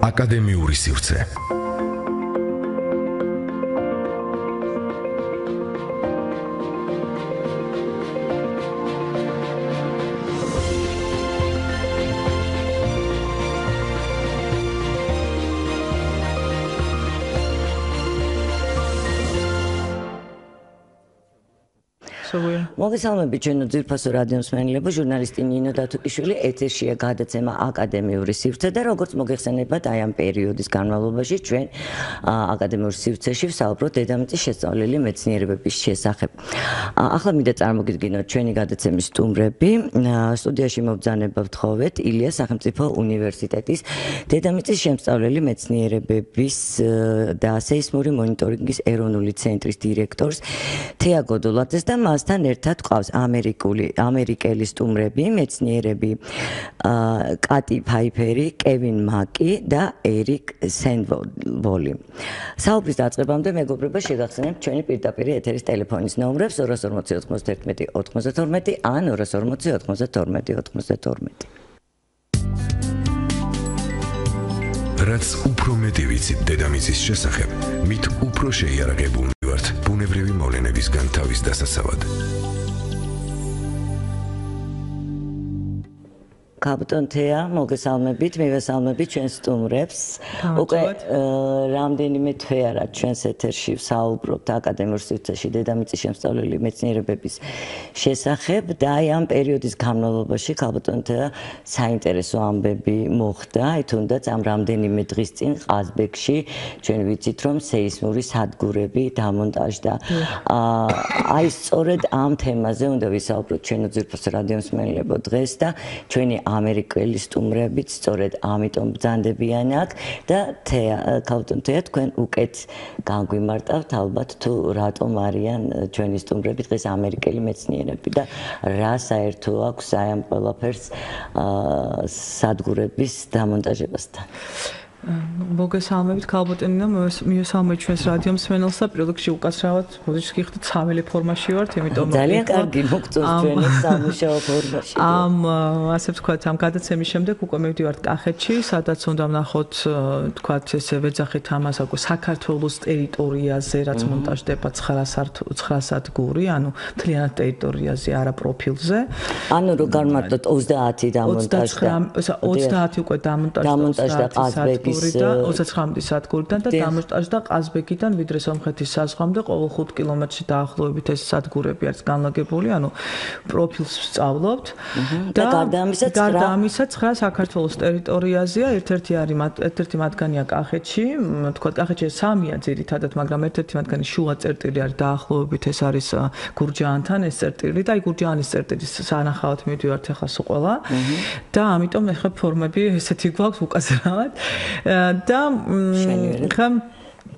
აკადემიური სივრცე. მოგესალმებით ჩვენო ძვირფასო რადიო მსმენელებო, ჟურნალისტი ნინო დათუკიშვილი, ეთერშია გადაცემა აკადემიური სივრცე და როგორც მოგეხსენებათ, აი ამ პერიოდის განმავლობაში ჩვენ აკადემიურ სივრცეში ვსაუბრობთ დედამიწის შესწავლილი მეცნიერებების შესახებ. ახლა მინდა წარმოგიდგინოთ ჩვენი გადაცემის სტუმრები. სტუდიაში მობრძანება ვთხოვეთ ილიას სახელმწიფო უნივერსიტეტის დედამიწის შემსწავლელი მეცნიერებების და სეისმური მონიტორინგის ეროვნული ცენტრის დირექტორს თეა გოდოლაძეს და მასთან ერთად ყავს ამერიკელი სტუმრები, მეცნიერები კატი, ფაიფერი, კევინ, მაკკი და ერიკ სენდვოლი. საუბრის დაწყებამდე მეგობრებო, შეგახსენებთ ჩვენი პირდაპირ ეთერის ტელეფონის ნომრებს 240 91 92 ან 240 92 92. რაც უფრო მეტი ვიცით დედამიწის შესახებ, მით უფრო შეიარაღებული ვართ ბუნებრივი მოვლენებისგან თავის დასაცავად. კაპიტან თეა, მოგესალმებით, მივესალმებით ჩვენ სტუმრებს. უკვე რამდენიმე თვე არა ჩვენს ეთერში ვსაუბრობთ აკადემიურ სივრცეში დედამიწის შემსწავლელი მეცნიერებების შესახებ და აი ამ პერიოდის განმავლობაში კაპიტან თეა საინტერესო ამბები მოხდა, აი თუნდაც ამ რამდენიმე დღის წინ ყაზბეგში ჩვენ ვიცით რომ სეისმური სადგურები დამონტაჟდა. აი სწორედ ამ თემაზე უნდა ვისაუბროთ ჩვენო ძვირფასო რადიო მსმენელებო დღეს და ჩვენი ამერიკელი სტუმრებიც სწორედ ამიტომ ბრძანდებიან აქ და კაპიტან თეა თქვენ უკეთ განგვიმარტავთ ალბათ თუ რატომ არიან ჩვენი სტუმრები დღეს ამერიკელი მეცნიერები და რა საერთო აქვს აი ამ ყველაფერს სადგურების დამონტაჟებასთან. მოგესალმებით ქალბატონო, მივესალმებით ჩვენს რადიო მსმენელს და პირველ რიგში უკაცრავად ბოდიშს გიხდით სამელი ფორმაში ვართ, იმიტომ ძალიან კარგი მოგწონს ჩვენი სამუშაო ფორმაში. ასე ვთქვათ, ამ გადაცემის შემდეგ უკვე მივდივართ კახეთში, სადაც უნდა ვნახოთ, ვთქვათ, ესე ვეძახით ამას უკვე საქართველოს ტერიტორიაზე, რაც მონტაჟდება 9 სადგური, ანუ მთლიანად ტერიტორიაზე, არა პროფილზე. ანუ რო განმარტოთ 30 დამონტაჟდა. 30 უკვე დამონტაჟდა ყაზბეგში 29 სადგურიდან და დამონტაჟდა ყაზბეგიდან ვიდრე სომხეთის საზღვრამდე ყოველ 5 კილომეტრში დაახლოებით ეს სადგურები არის განლაგებული, ანუ პროფილს ვსწავლობთ და გარდა ამისა 9 საქართველოს ტერიტორიაზეა, ერთ-ერთი მათგანია კახეთში, თქვათ კახეთში 3-ია ძირითადად, მაგრამ ერთ-ერთი მათგანი შუა წერტილი არის დაახლოებით ეს არის გურჯაანთან ეს წერტილი და აი გურჯაანის წერტილის სანახავად მივდივართ ახლა სულ ყველა და ამიტომ ახლა ფორმები ესეთი გვაქვს უკაცრავად. და ხა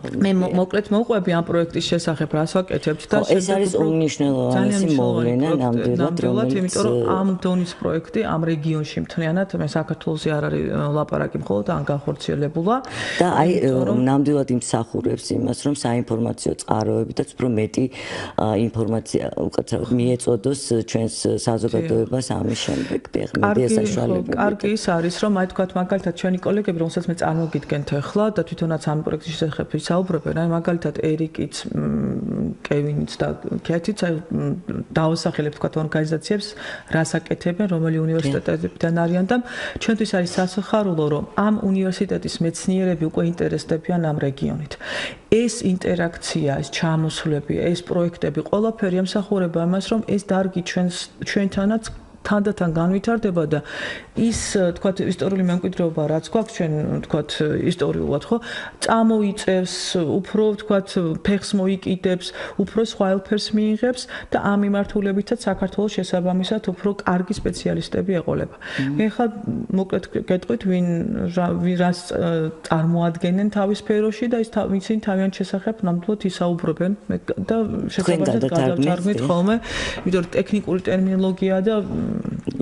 მე მოკლედ მოვყვები ამ პროექტის შესახებ, რას ვაკეთებთ და ეს არის უმნიშვნელოვანესი მოვლენა ნამდვილად, იმიტომ რომ ამ დონის პროექტი ამ რეგიონში მთლიანად მე საქართველოსი არ არის ლაპარაკი მხოლოდ ან განხორციელებულა და აი ნამდვილად იმსახურებს იმას, რომ საინფორმაციო წყაროებითაც უფრო მეტი ინფორმაცია უკაცრავად მიეწოდოს ჩვენს საზოგადოებას ამის შემდეგ მედია საშუალებებით. კარგი ის არის, რომ აი თქვათ მაგალითად ჩვენი კოლეგები, რომელსაც მე წარმოგიდგენთ ახლა და თვითონაც ამ პროექტის შესახებ საუბრობენ, აი მაგალითად ერიკიც, კევინიც და კატიც დაუსახელებთ თქვათ ორგანიზაციებს, რას აკეთებენ, რომელი უნივერსიტეტებიდან არიან და ჩვენთვის არის სასიხარულო, რომ ამ უნივერსიტეტის მეცნიერები უკვე ინტერესდებიან ამ რეგიონით. ეს ინტერაქცია, ეს ჩამოსვლები, ეს პროექტები ყველაფერი ემსახურება ამას, რომ ეს დარგი ჩვენთანაც თანდათან განვითარდება და ის თქვათ ისტორიული მემკვიდრეობა რაც გვაქვს ჩვენ თქვათ ისტორიულად ხო წამოიწევს უფრო თქვათ ფეხს მოიკიდებს უფრო სხვა ელფერს მიიღებს და ამ მიმართულებითაც საქართველოს შესაბამისად უფრო კარგი სპეციალისტები ეყოლება. მე ხა მოკლედ გეტყვით ვინ რას წარმოადგენენ თავის სფეროში და ისინი თავიანთ შესახებ ნამდვილად ისაუბრებენ და შესაბამისად გადავჭარბით ხოლმე იმიტომ რომ ტექნიკური ტერმინოლოგია და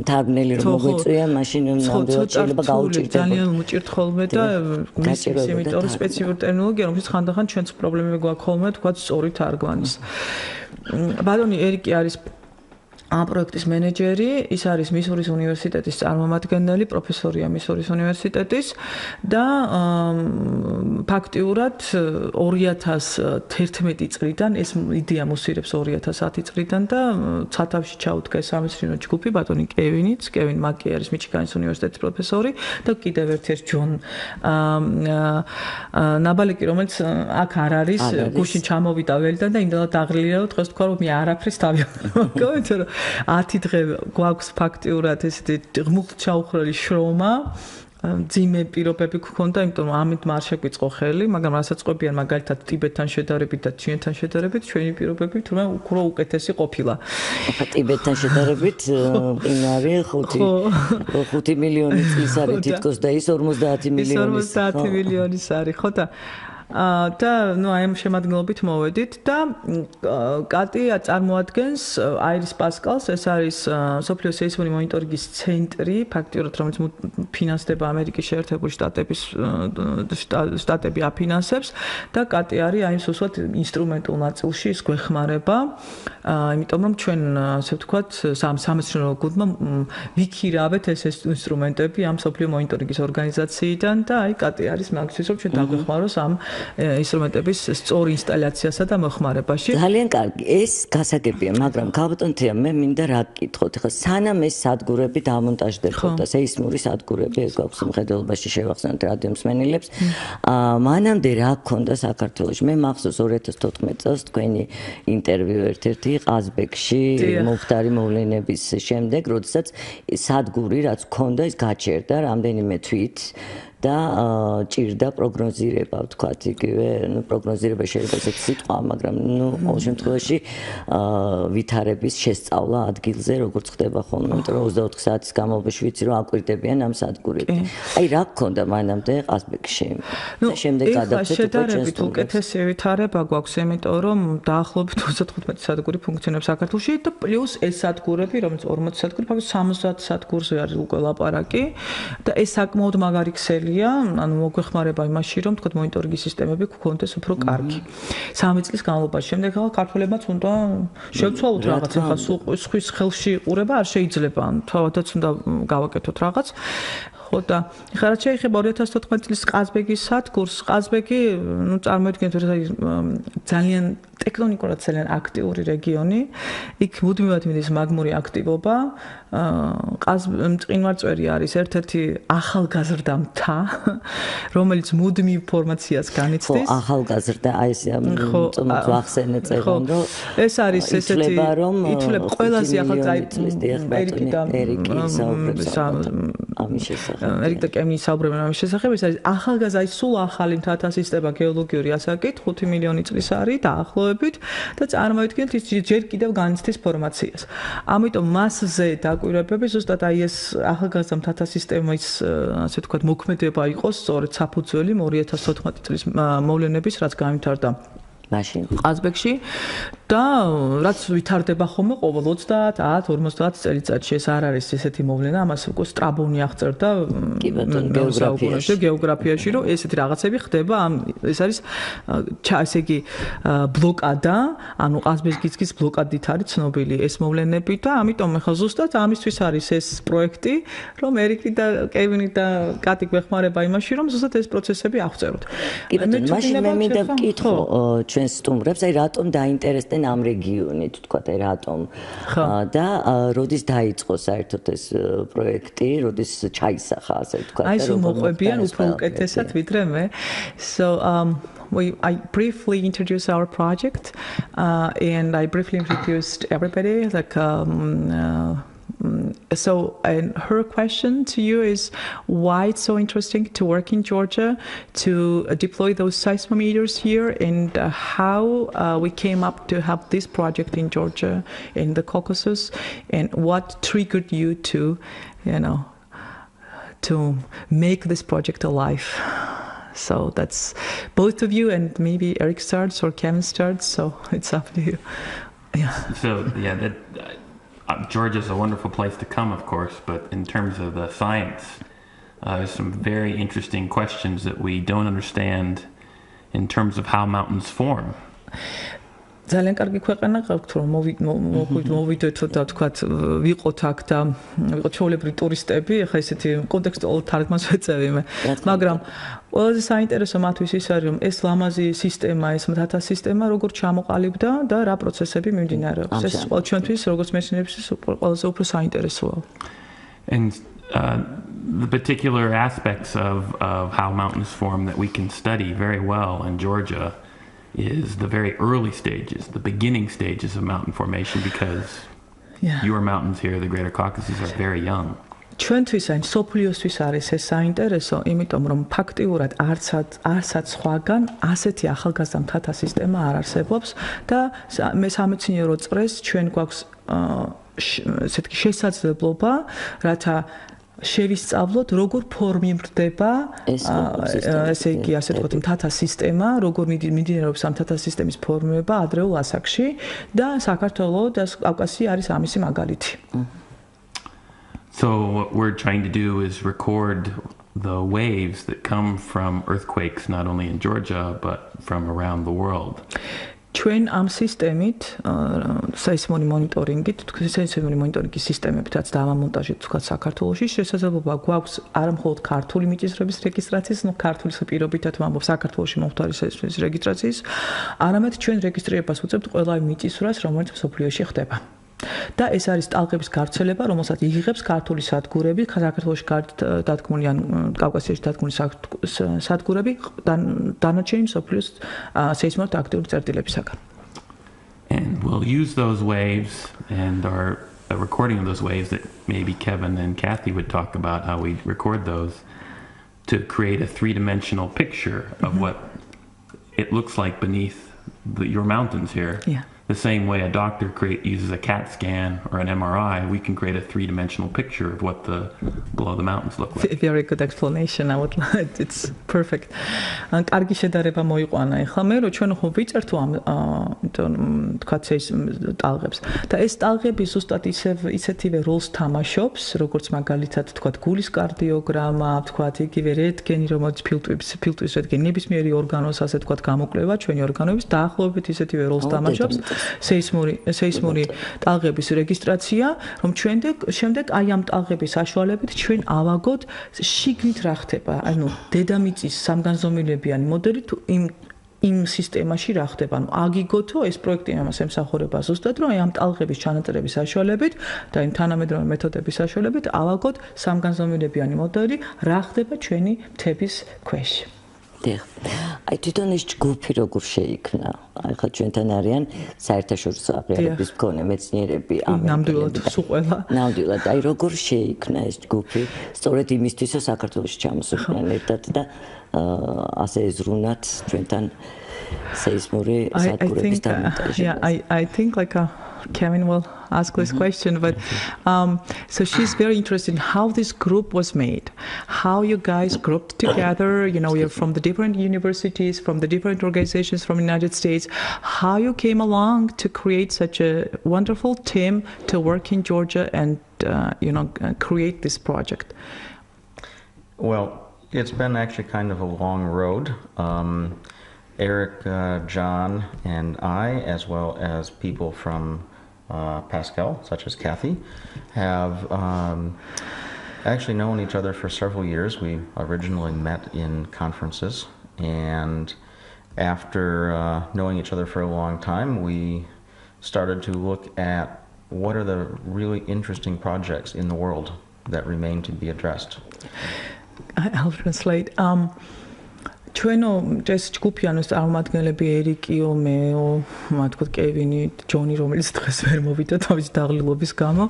თარგმნელი რომ მოგვიწვია, მაშინ ნამდვილად შეიძლება გაუჭირდება. ძალიან უჭირთ ხოლმე და მისის, იმიტომ რომ სპეციფიკური ტერმინოლოგია, რომელიც ხანდახან ჩვენც პრობლემები გვაქვს ხოლმე, თქვა სწორი თარგმანის. ბატონი ერიკი არის პროექტის მენეჯერი, ის არის მისურის უნივერსიტეტის წარმომადგენელი, პროფესორია მისურის უნივერსიტეტის და ფაქტიურად 2011 წლიდან ეს იდეა მოსირებს 2010 წლიდან და ცათავში ჩაუდგა სამეცნიერო ჯგუფი ბატონი კევინიც, კევინ მაკკი არის მიჩიგანის უნივერსიტეტის პროფესორი და კიდევ ერთ ჯონ ნაბალეკი, რომელიც აქ არ არის, გუშინ ჩამოვიდა ველიდან და იმდენად აღლილია, რომ დღეს თქვა რომ მე არაფრის თავი მოგავეთო 10 დღე გვაქვს ფაქტიურად ესეთი ღმულთ ჩაუხრელი შრომა ძიმე პირობები გქონდა, იმიტომ რომ ამით არ შეგვიწყო ხელი, მაგრამ რასაც ყვებიან მაგალითად ტიბეტთან შედარებით და ჩინეთთან შედარებით, ჩვენი პირობები თუმცა უფრო უკეთესი ყოფილა. ტიბეტთან შედარებით მყინვარი 5 მილიონი წლის არის თითქოს და ის 50 მილიონის არის, ხო და და ნუ აი ამ შემადგენლობით მოვედით და კატი წარმოადგენს აირის პასკალს, ეს არის სოფლიო სეისმური მონიტორინგის ცენტრი, ფაქტიურად რომელიც ფინანსდება ამერიკის შეერთებული შტატები აფინანსებს და კატი არის აი სუსვათ ინსტრუმენტულ ნაწილში ის გვეხმარება, იმიტომ რომ ჩვენ ასე ვთქვათ სამეცნიერო გუნდმა ვიქირავეთ ეს ინსტრუმენტები ამ სოფლიო მონიტორინგის ორგანიზაციიდან და აი კატი არის მაგისთვის რომ ჩვენ დაგვეხმაროს ამ ინსტრუმენტების სწორ ინსტალაციასა და მოხმარებაში. ძალიან კარგი, ეს გასაგებია, მაგრამ გაბატონთია, მე მინდა რა გკითხოთ, ხა სანამ ეს სადგურები დამონტაჟდებოდა, სეისმური სადგურები, ეს გვაქვს მხედველობაში შევახსენოთ რადიომსმენელებს. მანამდე რა გქონდა საქართველოში? მე მახსოვს 2014 წელს თქვენი ინტერვიუ ერთ-ერთი ყაზბეგში მომხდარი მოვლენების შემდეგ, როდესაც სადგური რაც გქონდა, ის გაჩერდა რამდენიმე თვით. და ჭირდა პროგნოზირება, ვთქვათ, იგივე, ნუ პროგნოზირება შეიძლება ესეთი სიტყვა, მაგრამ ნუ ყოველ შემთხვევაში ვითარების შესწავლა ადგილზე, როგორც ხდება ხოლმე, იმიტომ რომ 24 საათის განმავლობაში ვიცი, რომ აკვირდებიან ამ სადგურებზე. აი, რა გქონდა მანამდე ყაზბეგში? და შემდეგ გადავწეთ შედარებით უკეთესი ვითარება გვაქვს, იმიტომ რომ დაახლოებით 35 სადგური ფუნქციონირებს საქართველოში და პლუს ეს სადგურები, რომელიც 40 სადგური, ფაქტობრივად 70 სადგურზე არის უკვე ლაპარაკი და ეს საკმაოდ მაგარი ქსელი ანუ მოგვეხმარება იმაში, რომ თქვა მონიტორინგის სისტემები გქონდეს უფრო კარგი. 3 წლის განმავლობაში. შემდეგ ახლა ქართველებმაც უნდა შევცვალოთ რაღაც, ახლა სხვის ხელში იყურება არ შეიძლება. თავადაც უნდა გავაკეთოთ რაღაც. ხო და ახლა რაც შეეხება 2014 წლის ყაზბეგის სადგურს, ყაზბეგი, ნუ წარმოიდგინეთ, რომ ძალიან ტექტონიკურად ძალიან აქტიური რეგიონი. იქ მუდმივად მიდის მაგმური აქტივობა. მყინვარწვერი არის ერთ-ერთი ახალგაზრდა მთა, რომელიც მუდმივ ფორმაციას განიცდის. ხო, ახალგაზრდა, აი ეს წამოწ ვახსენეთ წერან, რომ ეს არის ესეთი ითვლება ყველაზე ახალგაზრდა ერიკი საუბრობს ამის შესახებ. ერიკ და კევინი საუბრობენ ამის შესახებ, ეს არის ახალგაზრდა, აი სულ ახალი მთათა სისტემა გეოლოგიური ასაკით 5 მილიონი წლის არის დაახლოებით და წარმოიდგინეთ ის ჯერ კიდევ განიცდის ფორმაციას. ამიტომ მასზე დაკვირვებები ზუსტად აი ეს ახალგაზრდა მთათა სისტემის ასე ვთქვათ მოქმედება იყოს სწორედ საფუძველი 2014 წლის მოვლენების, რაც გამართარდა მაშინ ყაზბეგში და რაც ვითარდება ხოლმე ყოველ 30, 50 წელიწადში. ეს არ არის ესეთი მოვლენა, ამას უკვე სტრაბონი აღწერდა გეოგრაფიაში, რომ ესეთი რაღაცები ხდება. ეს არის ესე იგი ბლოკადა, ანუ ყაზბეგის ბლოკადით არის ცნობილი ეს მოვლენები და ამიტომ ახლა ზუსტად ამისთვის არის ეს პროექტი, რომ ერიკი და კევინი და კატი გვეხმარება იმაში, რომ ზუსტად ეს პროცესები აღწეროთ. კი ბატონო, მაშინ მე მინდა ვკითხო ჩვენს სტუმრებს, აი რატომ დაინტერესდნენ ამ რეგიონით, თქვათ, აი რატომ და როდის დაიწყო საერთოდ ეს პროექტი, როდის ჩაისახა, ასე ვთქვათ, აი სულ მოყვებიან უფრო უკეთესად ვიდრე მე. So I briefly introduced our project and I briefly introduced everybody like so and her question to you is why it's so interesting to work in Georgia, to deploy those seismometers here, and how we came up to have this project in Georgia, in the Caucasus, and what triggered you to, to make this project alive. So that's both of you, and maybe Eric starts or Kevin starts, so it's up to you. Yeah. So yeah, that Georgia's a wonderful place to come, of course, but in terms of the science, there's some very interesting questions that we don't understand in terms of how mountains form. ძალიან კარგი ქვეყანა ყავთ რომ მოვიდეთ და თქვათ ვიყოთ აქ და ვიყოთ ჩვეულებრივი ტურისტები, ახლა ესეთი კონტექსტუალურ თარგმანს ვეწევი მე. მაგრამ ყველაზე საინტერესო მათთვის ის არის რომ ეს ლამაზი სისტემა, ეს მთათა სისტემა როგორ ჩამოყალიბდა და რა პროცესები მიმდინარეობს. ეს ყოველ ჩვენთვის როგორც მეცნიერებს ყველაზე უფრო საინტერესოა. And the particular aspects of how mountains form that we can study very well in Georgia is the very early stages, the beginning stages of mountain formation, because your mountains here, the Greater Caucasus, are very young. ჩვენთვის ან სოფლიოსთვის არის ეს საინტერესო, იმიტომ რომ ფაქტიურად არცაც სხვაგან ასეთი ახალგაზრდა მთათა სისტემა არ არსებობს და მე სამეცნიერო წრეს ჩვენ გვაქვს ესეთი შესაძლებლობა, რათა შევისწავლოთ როგორ ფორმირდება ესე იგი ასე ვთქვათ მთათა სისტემა, როგორ მიმდინარეობს ამ მთათა სისტემის ფორმირება ადრეულ ასაკში და საქართველო და კავკასია არის ამისი მაგალითი. So what we're trying to do is record the waves that come from earthquakes not only in Georgia but from around the world. ჩვენ ამ სისტემით, სეისმური მონიტორინგით, სეისმური მონიტორინგის სისტემებით, რაც დამონტაჟეთ თქვათ საქართველოში, შესაძლებლობა გვაქვს არა მხოლოდ ქართული მიწისძვრების რეგისტრაციის, ქართულის პირობითად ვამბობ საქართველოში მომხდარი სეისმის რეგისტრაციის, არამედ ჩვენ რეგისტრირებას უწევთ ყველა მიწისძვრას, რომელიც მსოფლიოში ხდება. და ეს არის ტალღების გავრცელება, რომელსაც იღებს ქართული სადგურები, საქართველოში დადგმული ან კავკასიაში დადგმული სადგურები დანარჩენი მსოფლიოს სეისმურად აქტიური წერტილებისაგან. And we'll use those waves and our recording of those waves that maybe Kevin and Kathy would talk about how we record those to create a three-dimensional picture of what it looks like beneath your mountains here. Yeah. The same way a doctor uses a CAT scan or an MRI, we can create a three-dimensional picture of what the below the mountains look like. Very good explanation. I would like it's perfect. ან კარგი შედარება მოიყვანა. ეხლა მე რო ჩვენ ხო ვიწერთ ამ თქვათ ეს ტალღებს და ეს ტალღები ზუსტად ისეთივე როლს თამაშობს, როგორც მაგალითად თქვათ გულის კარდიოგრამა, თქვათ იგივე რენტგენი, რომელიც ფილტვის რენტგენების მიერი ორგანოს ასე თქვათ გამოკვლევა ჩვენი ორგანოების დაახლოებით ისეთივე როლს თამაშობს. სეისმური ტალღების რეგისტრაცია, რომ შემდეგ აი ამ ტალღების საშუალებით ჩვენ ავაგოთ შიგნით რა ხდება, ანუ დედამიწის სამგანზომილებიანი მოდელი თუ იმ სისტემაში რა ხდება, ანუ აგიგოთო ეს პროექტი ამას ემსახურება ზუსტად, რომ აი ამ ტალღების ჩანაწერების საშუალებით და იმ თანამედროვე მეთოდების საშუალებით ავაგოთ სამგანზომილებიანი მოდელი რა ხდება ჩვენი მთების ქვეშ. აი თვითონ ეს ჯგუფი როგორ შეიქმნა? აი ხა ჩვენთან არიან საერთაშორისო აღიარების მქონე მეცნიერები, ნამდვილად სულ ყველა. ნამდვილად, აი როგორ შეიქმნა ეს ჯგუფი? სწორედ იმისთვის, რომ საქართველოში ჩამოსულიყვნენ ერთად და ასე ეზრუნათ ჩვენთან სეისმური სადგურების დამონტაჟებას. Yeah, I think like Kevin will ask this question, but so she's very interested in how this group was made, how you guys grouped together, you're from the different universities, from the different organizations from the United States, how you came along to create such a wonderful team to work in Georgia and create this project. Well, it's been actually kind of a long road. Eric, John, and I, as well as people from Pascal, such as Kathy, have actually known each other for several years. We originally met in conferences, and after knowing each other for a long time, we started to look at what are the really interesting projects in the world that remain to be addressed. I'll translate. ჩვენო ეს ჯგუფი ანუ წარმომადგენლები ერიკიო, მეო, თქვა კევინი, ჯონი, რომელიც დღეს ვერ მოვიდა თავის დაღლილობის გამო,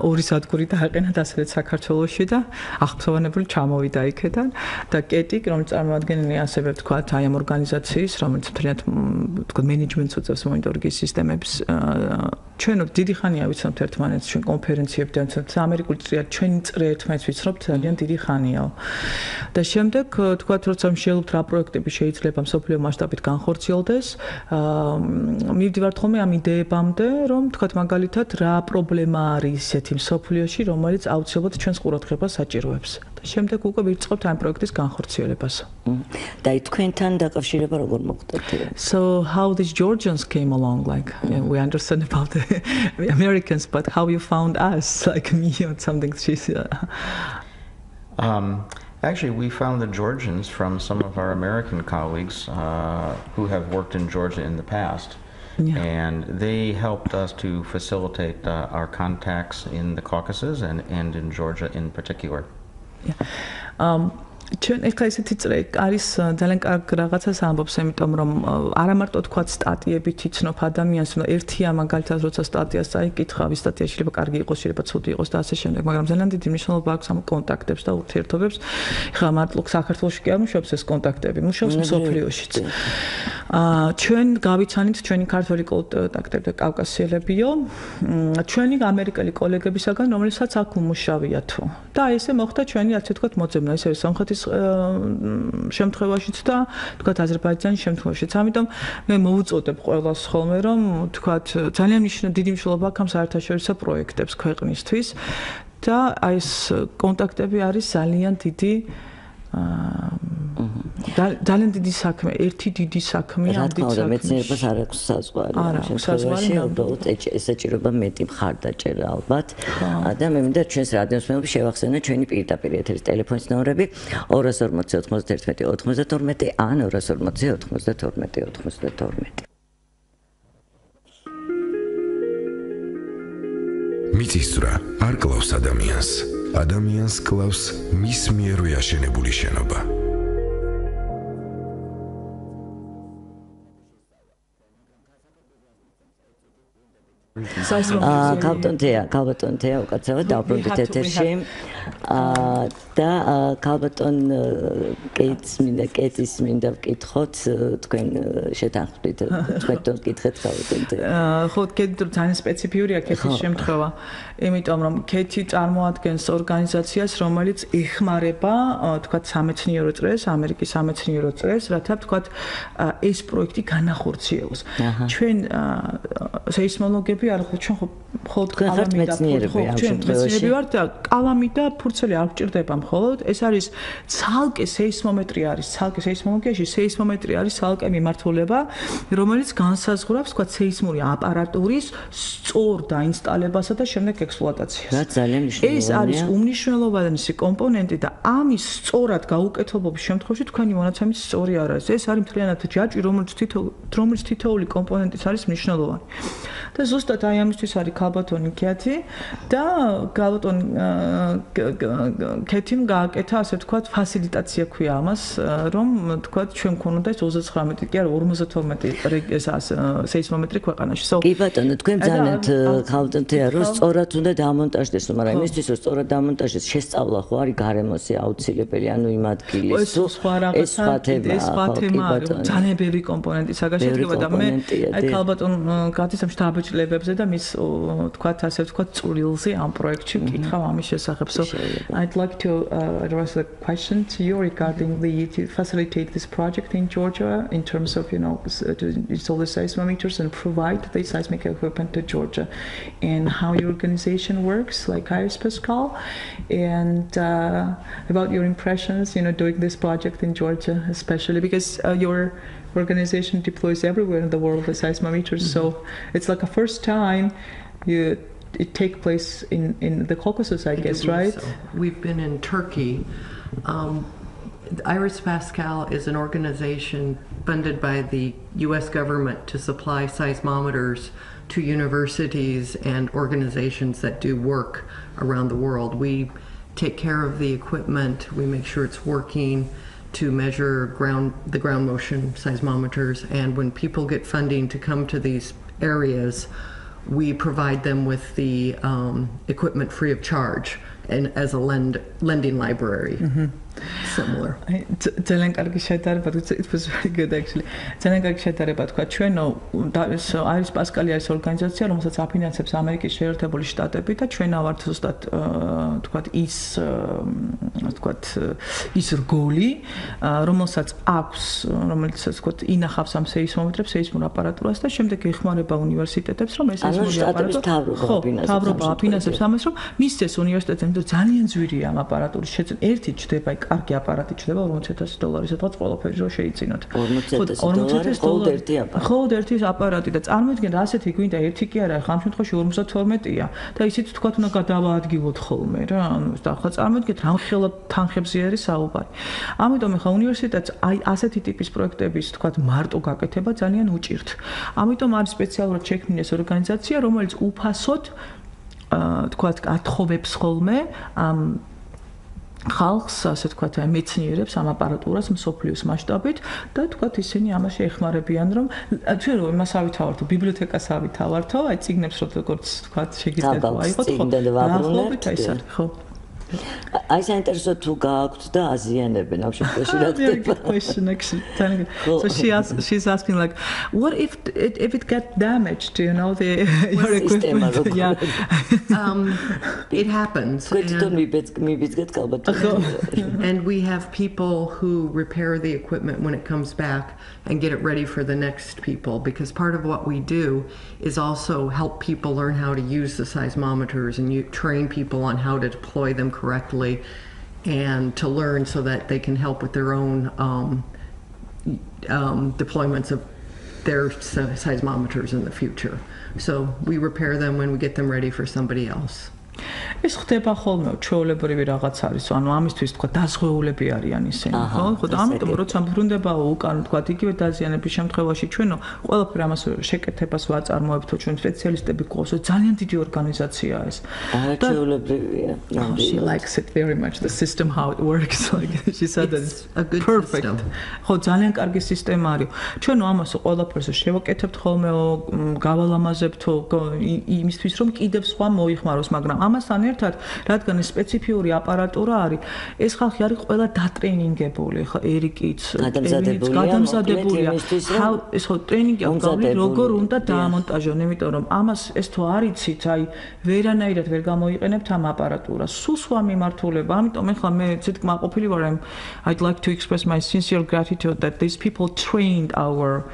ორი სადგური დააყენა დასავლეთ საქართველოში და აღფრთოვანებული ჩამოვიდა იქიდან და კეტი, რომელიც წარმომადგენელი ასევე თქვა აი ამ ორგანიზაციის, რომელიც მთლიანად თქვა მენეჯმენტს უწევს მონიტორინგის სისტემებს. ჩვენო დიდი ხანია ვიცნობთ ერთმანეთს, ჩვენ კონფერენციებთან, ამერიკული წრეა, ჩვენი წრე ერთმანეთს ვიცნობთ ძალიან დიდი ხანიაო. და შემდეგ თქვა როცა შეელუთ რა პროექტები შეიძლება მსოფლიო მასშტაბით განხორციელდეს, მივდივართ ხოლმე ამ იდეებამდე, რომ თქვათ მაგალითად რა პრობლემა არის ისეთი მსოფლიოში, რომელიც აუცილებლად ჩვენს ყურადღებას საჭიროებს. და შემდეგ უკვე ვიწყებთ ამ პროექტის განხორციელებას. და თქვენთან დაკავშირება როგორ მოხდა? So how these Georgians came along, like we understand about the Americans, but how you found us, like me or something. Actually, we found the Georgians from some of our American colleagues who have worked in Georgia in the past. Yeah. And they helped us to facilitate our contacts in the Caucasus and in Georgia in particular. Yeah. ჩვენ ეხლა ესეთი წრეკ არის ძალიან კარგ რაღაცას ამბობს, იმიტომ რომ არა მარტო თქვა სტატიებით იცნობ ადამიანს, რომ ერთია მაგალითად როცა სტატიას წაიკითხავ, სტატია შეიძლება კარგი იყოს, შეიძლება ცუდი იყოს და ასე შემდეგ, მაგრამ ძალიან დიდი მნიშვნელობა აქვს ამ კონტაქტებს და ურთიერთობებს. ეხლა მარტო საქართველოში კი არ მუშაობს ეს კონტაქტები, მუშაობს მსოფლიოშიც. ჩვენ გავიცანით ჩვენი ქართველი კონტაქტები და კავკასიელებიო, ჩვენი ამერიკელი კოლეგებისაგან, რომელსაც აქ უმუშავია თუ. და ესე მოხდა ჩვენი ასე ვთქვათ მოძებნა, ესე სამხრეთის შემთხვევაშიც და თქვათ აზერბაიჯანის შემთხვევაშიც. ამიტომ მე მოვუწოდებ ყველას ხოლმე რომ თქვათ ძალიან დიდი მნიშვნელობა აქვს ამ საერთაშორისო პროექტებს ქვეყნისთვის და აი ეს კონტაქტები არის ძალიან დიდი ძალიან დიდი საქმე, ერთი დიდი საქმე, ამ დიდ საქმეში. მეცნიერებას არ აქვს საზღვარი. ამ შემთხვევაში უბრალოდ ესაჭიროება მეტი მხარდაჭერა ალბათ. და მე მინდა ჩვენს რადიოს მეგობრებს შევახსენოთ ჩვენი პირდაპირ ეთერის ტელეფონის ნომრები 240 91 92 ან 240 92 92. მიწისძვრა არ კლავს ადამიანს. ადამიანს კლავს მის მიერვე აშენებული შენობა. ქალბატონთეა უკაცრავად დაუბრუნდით ეთერში და ქალბატონ კეიტის მინდა ვკითხოთ თქვენ შეთანხმდით თქვენ ვკითხეთ ქალბატონთეა. ხო, კეიტი ძალიან სპეციფიურია კეიტის შემთხვევა, იმიტომ რომ კეიტი წარმოადგენს ორგანიზაციას, რომელიც ეხმარება თქვათ სამეცნიერო წრეს, ამერიკის სამეცნიერო წრეს, რათა თქვათ ეს პროექტი განახორციელოს. ჩვენ სეისმოლოგები არ ხო ჩვენ მხოლოდ კალამი და მეცნიერები ვართ და კალამი და ფურცელი არ გვჭირდება მხოლოდ, ეს არის ცალკე სეისმომეტრი არის, ცალკე სეისმოლოგიაში სეისმომეტრი არის ცალკე მიმართულება, რომელიც განსაზღვრავს თქვა სეისმური აპარატურის სწორ დაინსტალებასა და შემდეგ ექსპლუატაციას. რა ძალიან მნიშვნელოვანია. ეს არის უმნიშვნელოვანესი კომპონენტი და ამის სწორად გაუკეთებობის შემთხვევაში თქვენი მონაცემის სწორი არ არის. ეს არის მთლიანად ჯაჭვი, რომელიც თითოეული კომპონენტის არის მნიშვნელოვანი. და ზუსტად აი ამისთვის არის ქალბატონი კეთი და ქალბატონ კეთიმ გააკეთა ასე ვთქვათ ფასილიტაცია ქვია ამას, რომ ვთქვათ ჩვენ გქონოდა ეს 39 კი არა 52 სეისმომეტრი ქვეყანაში. კი ბატონო, თქვენ ძალიან ქალბატონთეა რომ სწორად უნდა დამონტაჟდეს, მაგრამ იმისთვის რომ სწორად დამონტაჟდეს შესწავლა ხო არის გარემოსი აუცილებელი, ანუ იმ ადგილის ეს სხვა თემა ძალიან ბევრი კომპონენტი საგაშეთება და მე აი ქალბატონ კათისამში დაბეჭლებებზე და მის თქვათ ასე ვთქვათ წვრილზე ამ პროექტში ვკითხავ ამის შესახებ. So I'd like to address the question to you regarding to facilitate this project in Georgia in terms of to install the seismometers and provide the seismic equipment to Georgia and how your organization works, like Iris Pascal, and about your impressions doing this project in Georgia, especially because your organization deploys everywhere in the world the seismometers, so it's like a first time it take place in the Caucasus, I guess, right? So. We've been in Turkey. Iris Pascal is an organization funded by the U.S. government to supply seismometers to universities and organizations that do work around the world. We take care of the equipment, we make sure it's working to measure the ground motion seismometers, and when people get funding to come to these areas, we provide them with the equipment free of charge and as a lending library. similar. ძალიან კარგი შედარება, it was very good actually. ძალიან კარგი შედარება თქვა ჩვენო არის პასკალი არის ორგანიზაცია, რომელსაც აფინანსებს ამერიკის შეერთებული შტატები და ჩვენ ავართ ზუსტად თქვა ის რგოლი, რომელსაც აქვს, რომელიც თქვა ინახავს ამ სეისმომეტრებს, სეისმურ აპარატურას და შემდეგ ეხმარება უნივერსიტეტებს, რომ ეს სეისმური აპარატურა თავრობა აფინანსებს ამას, რომ მისცეს უნივერსიტეტებს, რომ ძალიან ძვირია ამ აპარატურის შეძენა. ერთი ჩდება, კარგი აპარატი ჩდება $40,000 სადღაც ყველაფერი რო შეიძინოთ. $40,000 მხოლოდ ერთი აპარატი და წარმოიდგინეთ ასეთი გვინდა ერთი კი არა, ხა ამ შემთხვევაში 52-ია და ისიც თქვა უნდა გადავაადგილოთ ხოლმე რა. ანუ ახლა წარმოიდგინეთ რამ ხელად თანხებზე არის საუბარი. ამიტომ ახლა უნივერსიტეტს აი ასეთი ტიპის პროექტების თქვა მარტო გაკეთება ძალიან უჭირთ. ამიტომ არის სპეციალურად შექმნილი ეს ორგანიზაცია, რომელიც უფასოდ თქვა ათხოვებს ხოლმე ხალხს, ასე თქვა, მეცნიერებს ამ აპარატურას მსოფლიოს მასშტაბით და თქვა ისინი ამაში ეხმარებიან, რომ ჩვენ რომ იმას ავითავართო, ბიბლიოთეკას ავითავართო, აი წიგნებს როგორც თქვა შეგიძლიათ აიღოთ, ხო? დაახლოებით ეს არის, ხო? აი საინტერესო თუ გააქვთ და აზიანებენ ამ შემთხვევაში რა ხდება? Question actually. So she's asking like, what if it got damaged, you know, your equipment? Yeah. It happens. And we have people who repair the equipment when it comes back and get it ready for the next people, because part of what we do is also help people learn how to use the seismometers and you train people on how to deploy them correctly and to learn so that they can help with their own deployments of their seismometers in the future. So we repair them when we get them ready for somebody else. ეს ხდება ხოლმე ჩვეულებრივი რაღაც არის, ანუ ამისთვის თქვა დაზღვეულები არიან ისინი, ხო? ხო და ამიტომ როცა ბრუნდებაო უკან თქვა იგივე დაზიანების შემთხვევაში ჩვენო ყველაფერი ამას შეკეთებას ვაწარმოებთ, ჩვენ სპეციალისტები გვყავს, ძალიან დიდი ორგანიზაციაა ეს. ჩვეულებრივია. She likes it very much, the system how it works, like she said that it's a good system. ხო, ძალიან კარგი სისტემა არის. ჩვენო ამას ყველაფერს შევაკეთებთ ხოლმეო, გავალამაზებთო იმისთვის რომ კიდევ სხვა მოიხმაროს, მაგრამ ამასთან ერთად, რადგან ეს სპეციფიური აპარატურა არის, ეს ხალხი არის ყველა დატრეინინგებული, ხო, ერიკიც, გადამზადებულია. ეს ხო ტრეინინგი აქვს, როგორ უნდა დაამონტაჟონ, იმიტომ რომ ამას ეს თუ არ იცით, აი ვერანაირად ვერ გამოიყენებთ ამ აპარატურას. სულ სხვა მიმართულება, ამიტომ ეხლა მე ცით კმაყოფილი ვარ, I'd like to express my sincere gratitude that these people trained our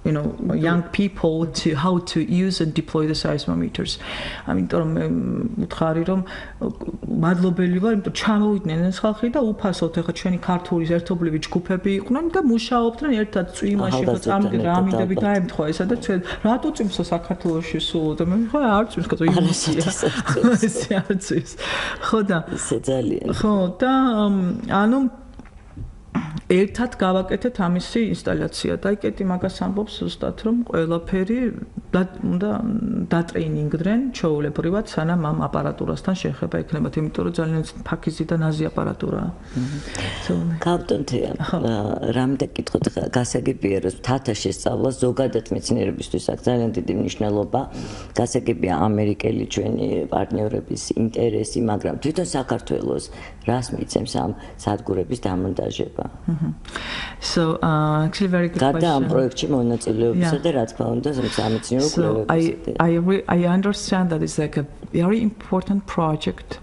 you know, young people to how to use and deploy the seismometers. ამიტომ მე ვუთხარი რომ მადლობელი ვარ, იმიტომ ჩამოვიდნენ ეს ხალხი და უფასოდ ეხა ჩვენი ქართული ერთობლივი ჯგუფები იყვნენ და მუშაობდნენ ერთად წვიმაში, ხო წამდგენ რამინდები დაემთხვა ესა და ჩვენ რატო წვიმსო საქართველოში სულ და მე ხო არ წვიმს, კაცო იმისია. ესე არ წვიმს. ხო და ესე ძალიან. ხო და ანუ ერთად გავაკეთეთ ამისი ინსტალაცია და იკეტი მაგას ამბობს ზუსტად რომ ყველაფერი უნდა დატრეინინგდნენ ჩვეულებრივად სანამ ამ აპარატურასთან შეხება ექნებათ, იმიტომ რომ ძალიან ფაქიზი და ნაზი აპარატურაა. კაპტონთია, რამდენ კითხოთ გასაგებია რომ თათა შესწავლა ზოგადად მეცნიერებისთვის აქვს ძალიან დიდი მნიშვნელობა. გასაგებია ამერიკელი ჩვენი პარტნიორების ინტერესი, მაგრამ თვითონ საქართველოს რას მიცემს ამ სადგურების დამონტაჟება? So actually very good question. Am პროექტში მონაწილეობისა და რა თქმა უნდა სამეცნიერო კვლევებიც. I understand that it's like a very important project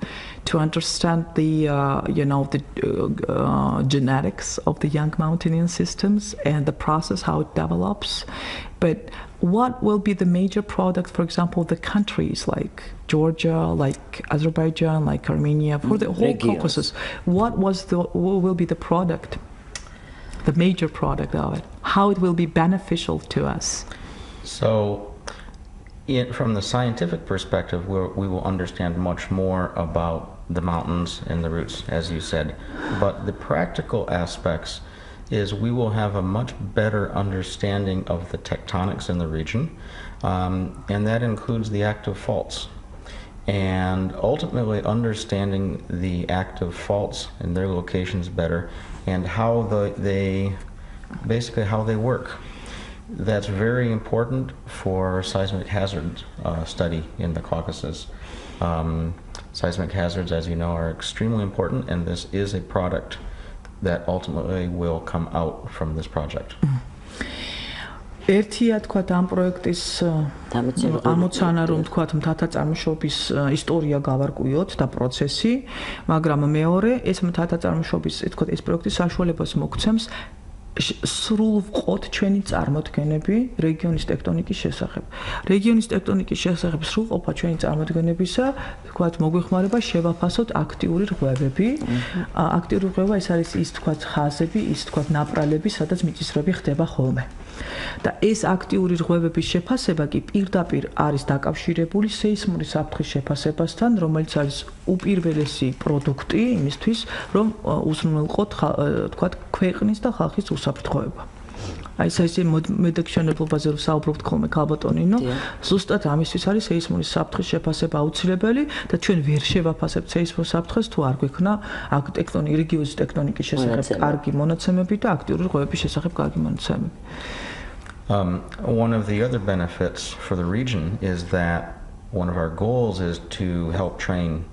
to understand the you know the genetics of the young mountainian systems and the process how it develops, but what will be the major product, for example, the countries like Georgia, like Azerbaijan, like Armenia, for the whole Caucasus, what will be the product, the major product of it, how it will be beneficial to us? So from the scientific perspective, we will understand much more about the mountains and the roots, as you said, but the practical aspects is we will have a much better understanding of the tectonics in the region, and that includes the active faults. And ultimately understanding the active faults and their locations better and how how they work. That's very important for seismic hazard study in the Caucasus. seismic hazards, as you know, are extremely important, and this is a product that ultimately will come out from this project. ერთია თქვა ამ პროექტის ამოცანა რომ თქვა მთათა წარმოშობის ისტორია გავარკვიოთ და პროცესი, მაგრამ მეორე ეს მთათა წარმოშობის თქვა ეს პროექტი საშუალებას მოგცემს სრულვყოთ ჩვენი წარმოდგენები რეგიონის ტექტონიკის შესახებ. რეგიონის ტექტონიკის შესახებ სრულყოფა ჩვენი წარმოდგენებისა, თქვა მოგვეხმარება შევაფასოთ აქტიური რღვევები. აქტიური რღვევა ეს არის ის თქვა ხაზები, ის თქვა ნაპრალები, სადაც მიწისძვრები ხდება ხოლმე. და ეს აქტიური რღვევების შეფასება კი პირდაპირ არის დაკავშირებული სეისმური საფრთხის შეფასებასთან, რომელიც არის უპირველესი პროდუქტი იმისთვის, რომ უზრუნველყოთ თქვა ქვეყნის და ხალხის უსაფრთხოება. აი ეს მედექშენებლობაზე რომ საუბრობთ ხოლმე ქალბატონინო, ზუსტად ამისთვის არის სეისმური საფრთხის შეფასება აუცილებელი და ჩვენ ვერ შევაფასებთ სეისმურ საფრთხეს თუ არ გვექნა რეგიონის ტექტონიკის შესახებ კარგი მონაცემები და აქტიური რღვევების შესახებ კარგი მონაცემები. One of the other benefits for the region is that one of our goals is to help train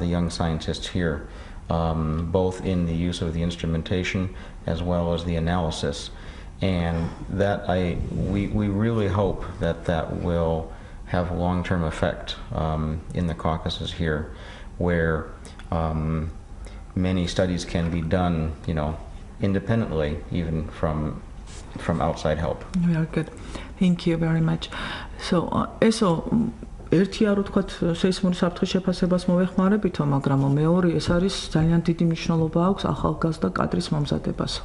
the young scientists here, both in the use of the instrumentation as well as the analysis. And that we really hope that will have a long-term effect in the Caucasus here, where many studies can be done, independently, even from outside help. Very good. Thank you very much. So, ერთია რო თქვა სეისმური საფრთხის შეფასებას მოვეხმარებითო, მაგრამ მეორე ეს არის ძალიან დიდი მნიშვნელობა აქვს ახალგაზრდა კადრის მომზადებასო.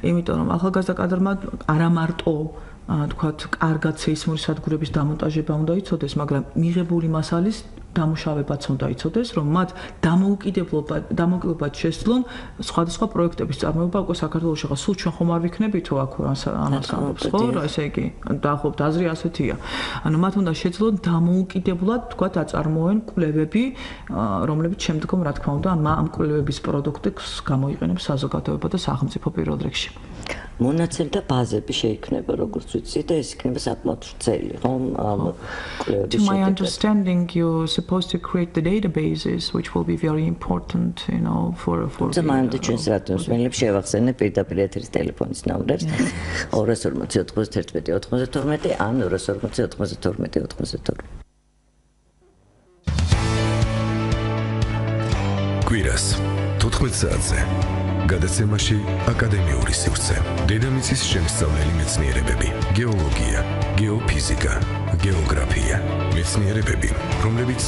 იმიტომ რომ ახალგაზრდა კადრმა არა მარტო თქვა კარგად სეისმური სადგურების დამონტაჟება უნდა იცოდეს, მაგრამ მიღებული მასალის დამუშავებაც უნდა იცოდეს, რომ მათ დამოუკიდებლად შესძლონ სხვადასხვა პროექტების წარმოება უკვე საქართველოში. ხო, სულ ჩვენ ხომ არ ვიქნებითო აქ ამას ამბობს, ხო? ესე იგი, დაახლოებით აზრი ასეთია. ანუ მათ უნდა შეძლონ დამოუკიდებლად თქვა აწარმოენ კვლევები, რომლებიც შემდგომ რა თქმა უნდა ამ კვლევების პროდუქტებს გამოიყენებს საზოგადოება და სახელმწიფო პირველ რიგში. მონაცემთა ბაზები შეიქმნება, როგორც ვიცი, და ეს იქნება საკმაოდ ვრცელი, ხო? To my understanding, you're supposed to create the databases, which will be very important, for მანამდე ჩვენს რადიოს მენლებს შევახსენებ პირდაპირ ეთერის ტელეფონის ნომრებს 240 91 92 ან 240 92 92. კვირას 14 საათზე გადაცემაში აკადემიური სივრცე. დედამიწის შემსწავლელი მეცნიერებები, გეოლოგია, გეოფიზიკა, გეოგრაფია. მეცნიერებები, რომლებიც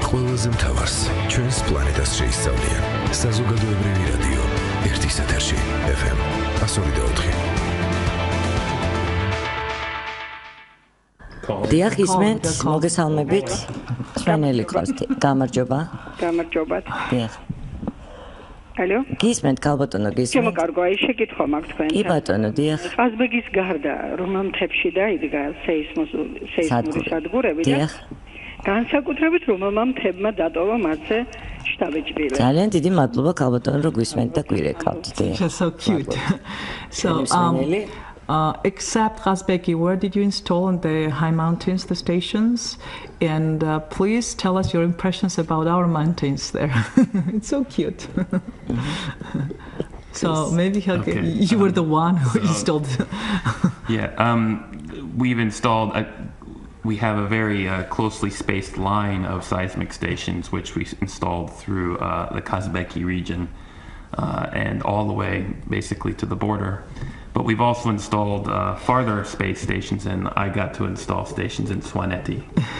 ყველაზე მთავარს ჩვენს პლანეტას შეისწავლიან. საზოგადოებრივი რადიო ერთის ეთერში FM 102.4. დიახ, ისმენთ, მოგესალმებით. სვენელი ყავს. გამარჯობა. გამარჯობათ. დიახ. Алло. გისმენთ, ქალბატონო, გისმენთ. ჩემო კარგო, აი შეკითხვა მაქვს თქვენთან. კი ბატონო, დიახ. ყაზბეგის გარდა რომ ამ მთებში დაიდგა სეისმური სადგურები და განსაკუთრებით რომ ამ მთებმა დატოვა მათზე შტაბ-ჭრილი. ძალიან დიდი მადლობა ქალბატონო, რომ გისმენთ და გვირეკავთ. So cute. So except Qazbegi, where did you install in the high mountains the stations? And please tell us your impressions about our mountains there. It's so cute. So maybe you were the one who installed. We've installed. We have a very closely spaced line of seismic stations, which we installed through the Qazbegi region and all the way basically to the border. But we've also installed farther space stations, and I got to install stations in Swaneti,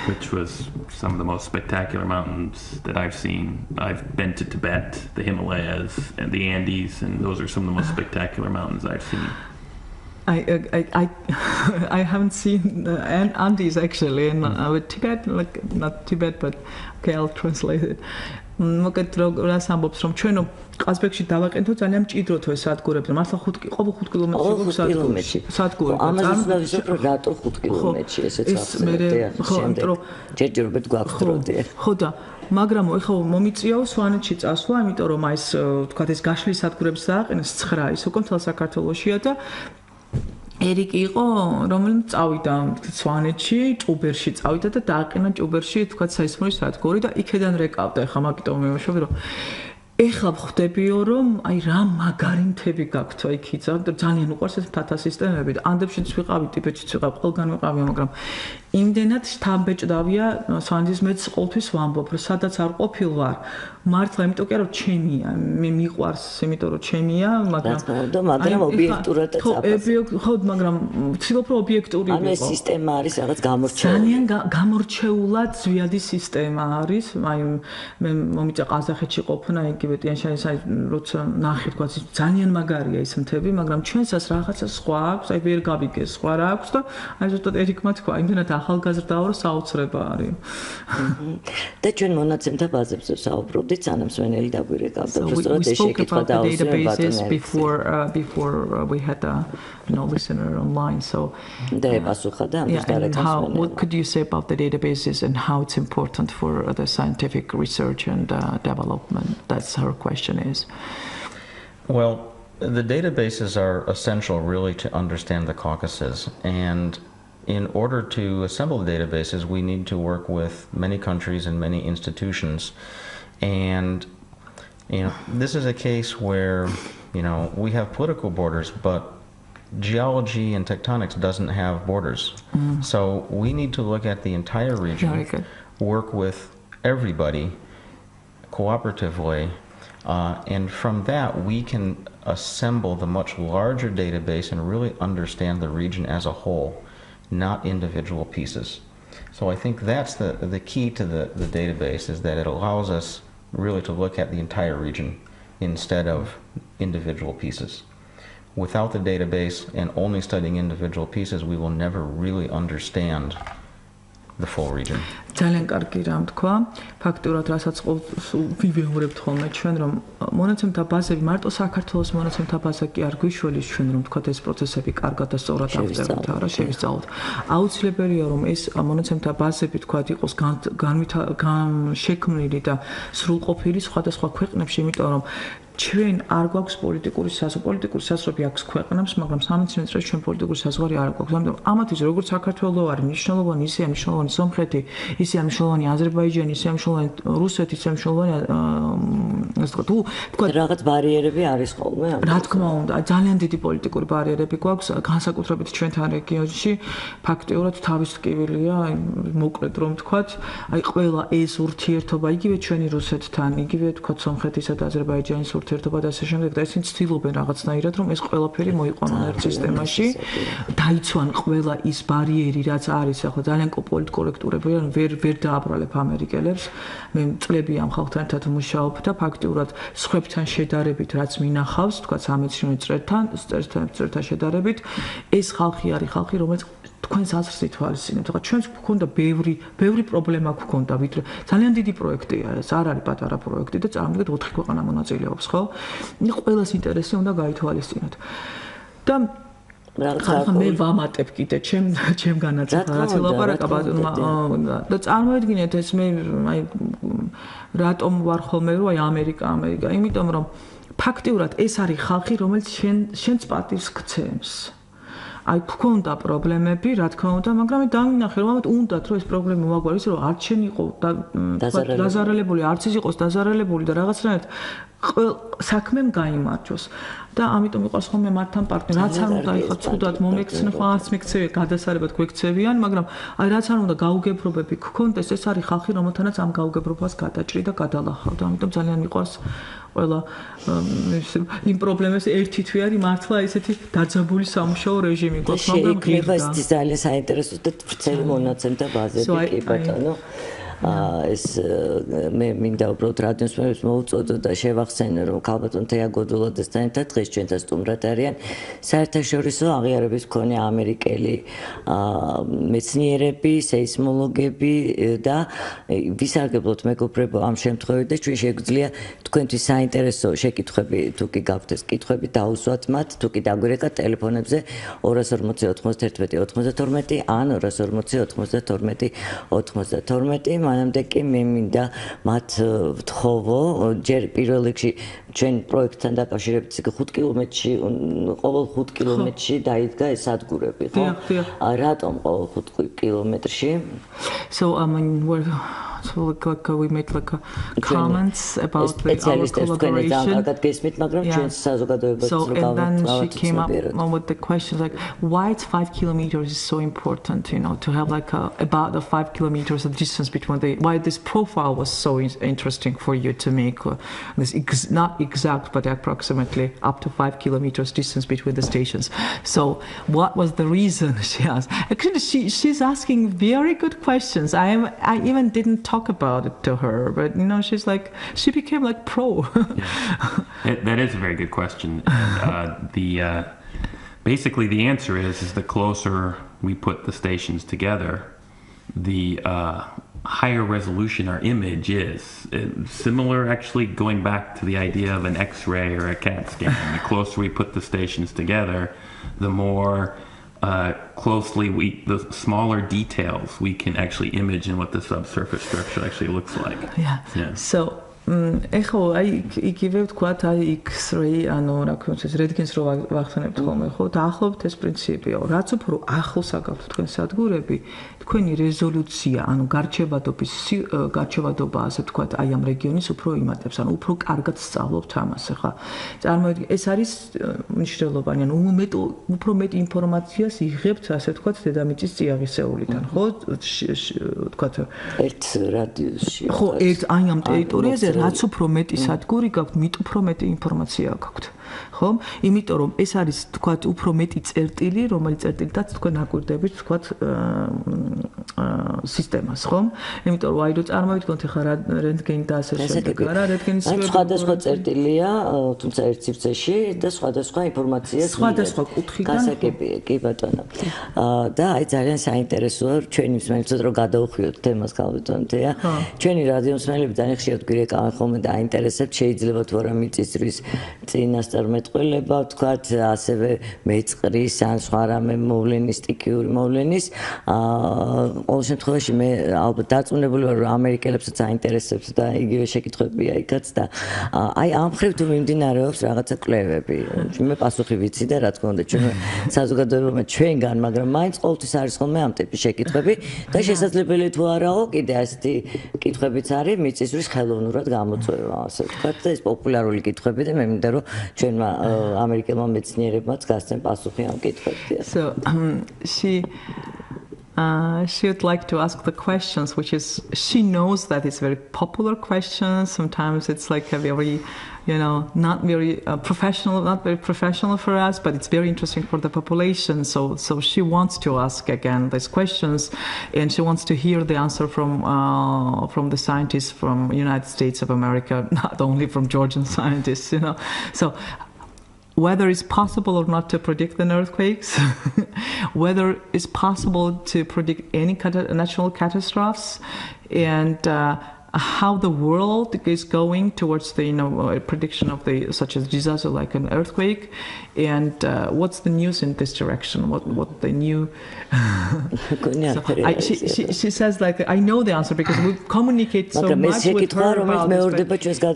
which was some of the most spectacular mountains that I've seen. I've been to Tibet, the Himalayas, and the Andes, and those are some of the most spectacular mountains I've seen. I haven't seen the Andes actually, and with Tibet, like not Tibet, but okay, I'll translate it. მოკეთ რას ამბობს რომ ჩვენო ყაზბეგში დავაყენთო ძალიან მჭიდროთო ეს სადგურები მართლა 5 კილომეტრი სადგური ამაზე ვისაუბრეთ რომ რატო 5 კილომეტრში ესეც ახსენეთ ხო ამიტომ ჯერჯერობით გვაქვს ხო და მაგრამ ეხლა მომიწიაო სვანეთში წასვლა იმიტომ რომ აი ეს თქვა ეს გაშლის სადგურებს დააყენეს 9 ის უკვე მთელ საქართველოშია და ერიკი იყო, რომელიც წავიდა სვანეთში, ჭუბერში წავიდა და დააყენა ჭუბერში, თქვა სეისმური სადგური და იქედან რეკავდა. ეხლა მაგიტომ მემშვიდობ რომ ეხლა ხვდებიო რომ აი რა მაგარი მთები გაქვთ იქ იცავ და ძალიან უყვარს ეს მთათა სისტემები და ანდებშიც ვიყავი, ტიბეტშიც ვიყავი, ყველგან ვიყავი, მაგრამ იმდენად შთამბეჭდავია სვანეთის მეც ყოველთვის ვამბობ რომ სადაც არ ყოფილ ვარ მართლა იმიტომ კი არა რომ ჩემია მე მიყვარს იმიტომ რომ ჩემია მაგრამ ობიექტურადაც ხო მაგრამ ვცდილობ რომ ობიექტური ვიყო ანუ ეს სისტემა არის რაღაც გამორჩეული ძალიან გამორჩეულად ზვიადი სისტემა არის აი მე მომიწა ყაზახეთში ყოფნა იგივე ტიანშანის როცა ნახე თქვა ძალიან მაგარია ის მთები მაგრამ ჩვენსაც რაღაცა სხვა აქვს აი ვერ გავიგე სხვა რა აქვს და აი ზუსტად ერიკმა თქვა იმდენად ახალგაზრდაო რომ საოცრება არის და ჩვენ მონაცემთა ბაზებზე საუბრობთ Sanansvenel daguiregavda prostorat es shekitva dausvem before we had a listener online so what could you say about the databases and how it's important for the scientific research and development that's her question is well the databases are essential really to understand the Caucasus and in order to assemble the databases we need to work with many countries and many institutions and this is a case where we have political borders but geology and tectonics doesn't have borders so we need to look at the entire region work with everybody cooperatively and from that we can assemble the much larger database and really understand the region as a whole not individual pieces so I think that's the key to the database is that it allows us really to look at the entire region instead of individual pieces. Without the database and only studying individual pieces, we will never really understand the full region. ძალიან კარგი რამ თქვა. ფაქტურად რასაც ვივეღურებთ ხოლმე ჩვენ რომ მონაცემთა ბაზები მარტო საქართველოს მონაცემთა ბაზა კი არ გვიშველის ჩვენ რომ თქვა ეს პროცესები კარგად და სწორად ავწეროთ არა შევისწავლოთ. აუცილებელია რომ ეს მონაცემთა ბაზები თქვა იყოს შექმნილი და სრულყოფილი სხვადასხვა ქვეყნებში, იმიტომ რომ ჩვენ არ გვაქვს პოლიტიკური საზღვრები აქვს ქვეყნებს, მაგრამ სამეცნიერო წრეში ჩვენ პოლიტიკური საზღვარი არ გვაქვს. ამიტომ ამათთვის როგორც საქართველოს არის მნიშვნელოვანი, ისეა მნიშვნელოვანი სომხეთი, ისეა მნიშვნელოვანი აზერბაიჯანი, ისეა მნიშვნელოვანი რუსეთი, ისეა მნიშვნელოვანი თქვა რაღაც ბარიერები არის ხოლმე. რა თქმა უნდა, ძალიან დიდი პოლიტიკური ბარიერები გვაქვს, განსაკუთრებით ჩვენთან რეგიონში, ფაქტიურად თავის ტკივილია, მოკლედ რომ ვთქვათ, აი ყველა ეს ურთიერთობა, იგივე ჩვენი რუსეთთან, იგივე თქვათ სომხეთისა და აზერბაიჯანის ურთიერთობა და ასე შემდეგ და ისინი ცდილობენ რაღაცნაირად რომ ეს ყველაფერი მოიყვანონ ერთ სისტემაში დაიცვან ყველა ის ბარიერი რაც არის ახლა ძალიან პოლიტკორექტურები ან ვერ დააბრალებ ამერიკელებს მე წლები ამ ხალხთან ერთად მუშაობ და ფაქტიურად სხვებთან შედარებით რაც მინახავს თქვა სამეცნიერო წრეთან შედარებით ეს ხალხი არის ხალხი რომელიც თქვენს აზრს ითვალისწინებთ. ახლა ჩვენს გვქონდა ბევრი პრობლემა გვქონდა, ვიდრე ძალიან დიდი პროექტია ეს, არ არის პატარა პროექტი და წარმოგიდგენთ 4 ქვეყანა მონაწილეობს, ხო? ყველას ინტერესი უნდა გაითვალისწინოთ. და ხალხი მე ვამატებ კიდე ჩემ განაცხადს, რაც ელაპარაკა და წარმოიდგინეთ ეს მე აი რატომ ვარ ხოლმე რომ აი ამერიკა, იმიტომ რომ ფაქტიურად ეს არის ხალხი, რომელიც შენს პატივს გცემს. აი გქონდა პრობლემები, რა თქმა უნდა, მაგრამ დავინახე რომ ამათ უნდათ რომ ეს პრობლემა მოაგვარეს, რომ არც შენ იყო დაზარალებული, არც ის იყოს დაზარალებული და რაღაცნაირად საქმემ გაიმარჯვოს. და ამიტომ მიყვარს ხოლმე მათთან პარტნიორი, რაც არ უნდა იყოს ცუდად მომექცნო, ხალხს მეკცევია, გადასარევად გვექცევიან, მაგრამ აი რაც არ უნდა გაუგებრობები გქონდეს, ეს არის ხალხი, რომელთანაც ამ გაუგებრობას გადაჭრი და გადალახავ და ამიტომ ძალიან მიყვარს ყველა იმ პრობლემებს ერთი თვე არის მართლა ესეთი დაძაბული სამუშაო რეჟიმი გვაქვს, მაგრამ იქნება ეს ძალიან საინტერესო და ვრცელი მონაცემთა ბაზები კი ბატონო. ეს მე მინდა უბრალოდ რადიოს მერებს მოუწოდო და შევახსენო რომ ქალბატონ თეა გოდოლაძესთან ერთად დღეს ჩვენთან სტუმრად არიან საერთაშორისო აღიარების მქონე ამერიკელი მეცნიერები, სეისმოლოგები და ვისარგებლოთ მეგობრებო ამ შემთხვევით და ჩვენ შეგვიძლია თქვენთვის საინტერესო შეკითხვები თუ კი გაქვთ ეს კითხვები დაუსვათ მათ თუ კი დაგვირეკათ ტელეფონებზე 240 91 92 ან 240 92 92 მანამდე კი მე მინდა მათ ვთხოვო ჯერ პირველ რიგში ჩვენ პროექტთან დაკავშირებით 5 კილომეტრში ყოველ 5 კილომეტრში დაიდგა ეს სადგურები ხო? რატომ ყოველ 5 კილომეტრში? So I mean we made comments about the collaboration. So and then she came up with the question like why it's 5 kilometers is so important, to have about the 5 kilometers of distance between why this profile was so interesting for you to make this not exact but approximately up to 5 kilometers distance between the stations. So what was the reason, she asked. Actually she's asking very good questions. I even didn't talk about it to her, but she's she became pro. That is a very good question. And, basically the answer is the closer we put the stations together, the higher resolution our image is. Similar, actually, going back to the idea of an X-ray or a CAT scan. The closer we put the stations together, the more closely the smaller details we can actually image in what the subsurface structure actually looks like. Yeah. So ეხო იგივე ვთქვათ X-ray რა ქვია ეს რენტგენს რო ვახსენებთ ხოლმე ხო დაახლოებით ეს პრინციპია რაც უფრო ახლოს აგავთ თქვენ სადგურები თქვენი რეზოლუცია გარჩევადობა ასე ვთქვათ ამ რეგიონის უფრო იმატებს უფრო კარგად სწავლობთ ამას ხა წარმოიდგინე ეს არის მნიშვნელოვანი უფრო მეტ ინფორმაციას იღებთ ასე ვთქვათ დედამიწის წიაღისეულიდან ხო ვთქვათ ერთ რადიუსში ხო ერთ ამ ტერიტორიაზე რაც უფრო მეტი სადგური გაქვთ, მით უფრო მეტი ინფორმაცია გაქვთ. ხო? იმიტომ რომ ეს არის თქვათ უფრო მეტი წერტილი, რომელიც წერტილითაც თქვენ აკვირდებით თქვათ სისტემას, ხო? იმიტომ რომ აი რო წარმოვიდგინოთ ახლა რენტგენი და ასე შემდეგ, რა რენტგენის სხვადასხვა წერტილია, თუმცა ერთ სივრცეში და სხვადასხვა ინფორმაციას სხვადასხვა კუთხიდან გასაგებია, კი ბატონო. და აი ძალიან საინტერესოა ჩვენი მსმენელებს რომ გადაუხვიოთ თემას გავიტანთია. ჩვენი რადიო მსმენელები ძალიან ხშირად გვირეკავენ ხოლმე და აინტერესებთ შეიძლება თუ არა მიწისძვრის წინასწარმეტყველება, ვთქვათ, ასევე მეწყრის ან სხვა რამე მოვლენის, სტიქიური მოვლენის. ყოველ შემთხვევაში მე ალბათ დარწმუნებული ვარ, რომ ამერიკელებსაც აინტერესებს და იგივე შეკითხვებია იქაც და აი ამ მხრივ თუ მიმდინარეობს რაღაცა კვლევები. მე პასუხი ვიცი და რა თქმა უნდა ჩვენ საზოგადოებამ ჩვენგან, მაგრამ მაინც ყოველთვის არის ხოლმე ამ ტიპის შეკითხვები და შესაძლებელი თუ არაო, კიდე ასეთი კითხვებიც არის მიწისძვრის ხელოვნურად გამოწვევა, ასე ვთქვათ, და ეს პოპულარული კითხვები და მე მინდა რომ ჩვენმა ამერიკელმა მეცნიერებმაც გასცენ პასუხი ამ კითხვებზე. So she would like to ask the questions, which is she knows that it's very popular questions. Sometimes it's a very not very professional for us, but it's very interesting for the population. So she wants to ask again these questions, and she wants to hear the answer from the scientists from United States of America, not only from Georgian scientists, So whether it's possible or not to predict the earthquakes, whether it's possible to predict any natural catastrophes, and how the world is going towards the prediction of such as disaster like an earthquake, and what's the news in this direction? What the new? She says I know the answer because we communicate so much with her about this.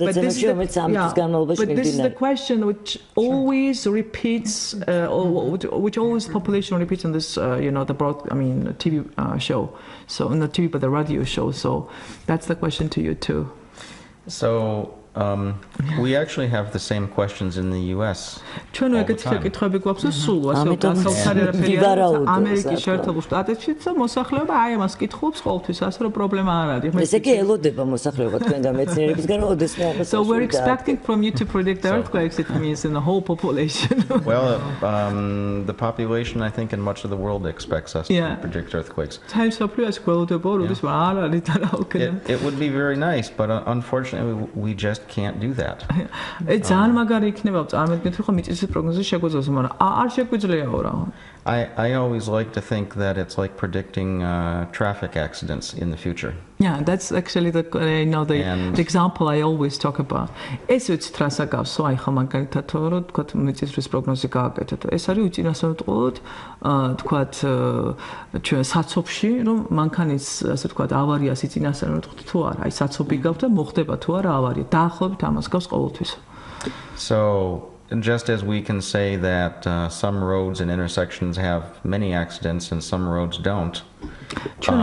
But this is the question which always repeats, which always population repeats on this, the TV show. So not TV, but the radio show. So that's the question to you too. So we actually have the same questions in the US. So we're expecting from you to predict the earthquakes, it means in the whole population. Well, the population, I think, in much of the world expects us to predict earthquakes. It would be very nice, but unfortunately we just can't do that. I always like to think that it's like predicting traffic accidents in the future. Yeah, that's actually the example I always talk about. ეს ვიცით რა საკავსო, აი ხა მაგალითად რომ თქვა მიწისძვრის პროგნოზი გააკეთეთ. ეს არის უწინასწოროდ თქვა ჩვენ საცობში რომ მანქანის ასე თქვა ავარიას იწინასწოროთ თუ არა, აი საცობი გაქვს და მოხდება თუ არა ავარია. დაახლოებით ამას გავს ყოველთვის. So just as we can say that some roads and intersections have many accidents and some roads don't. ჩვენ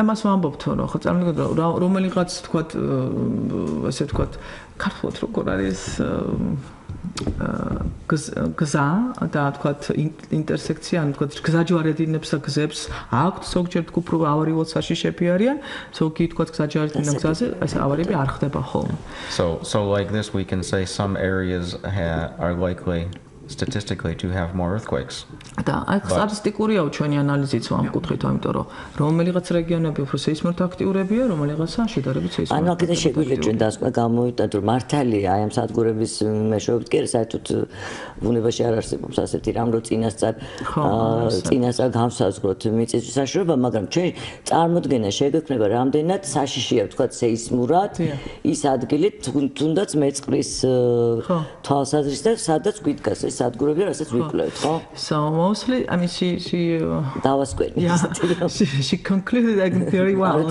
ამას ვამბობთ რომ ხო წარმოგიდგენთ რომელიღაც თქვა ასე თქვა ქართულად როგორ არის გზა და თქვა ინტერსექცია ან თქვა გზაჯვარედინებს და გზებს აქვთ ზოგჯერ უფრო ავარიულად საშიშები არიან ზოგი თქვა გზაჯვარედინა გზაზე ეს ავარიები არ ხდება ხოლმე. So like this we can say some areas are likely statistically to have more earthquakes. და აი სტატისტიკურია ჩვენი ანალიზიც ამ კუთხით, ამიტომ რომ რომელიღაც რეგიონები უფრო სეისმურად აქტიურებია, რომელიღაცა შედარებით სეისმურად. ანუ კიდე შეგვიძლია ჩვენ დასკვნა გამოვიტანთ, რომ მართალია აი ამ სადგურების მეშვეობით კი საერთოდ ბუნებაში არ არსებობს ასეთი რამ, რომ წინასწარ განსაზღვროთ მიწისძვრის საშუალება, მაგრამ ჩვენ წარმოდგენა შეგვექნება რამდენად საშიშია თქვა სეისმურად ის ადგილი თუნდაც მეწყრის თვალსაზრისით და სადაც გვიდგას ეს სადგურები, რასაც ვიკვლევთ, ხო? So mostly, I mean, she concluded very well.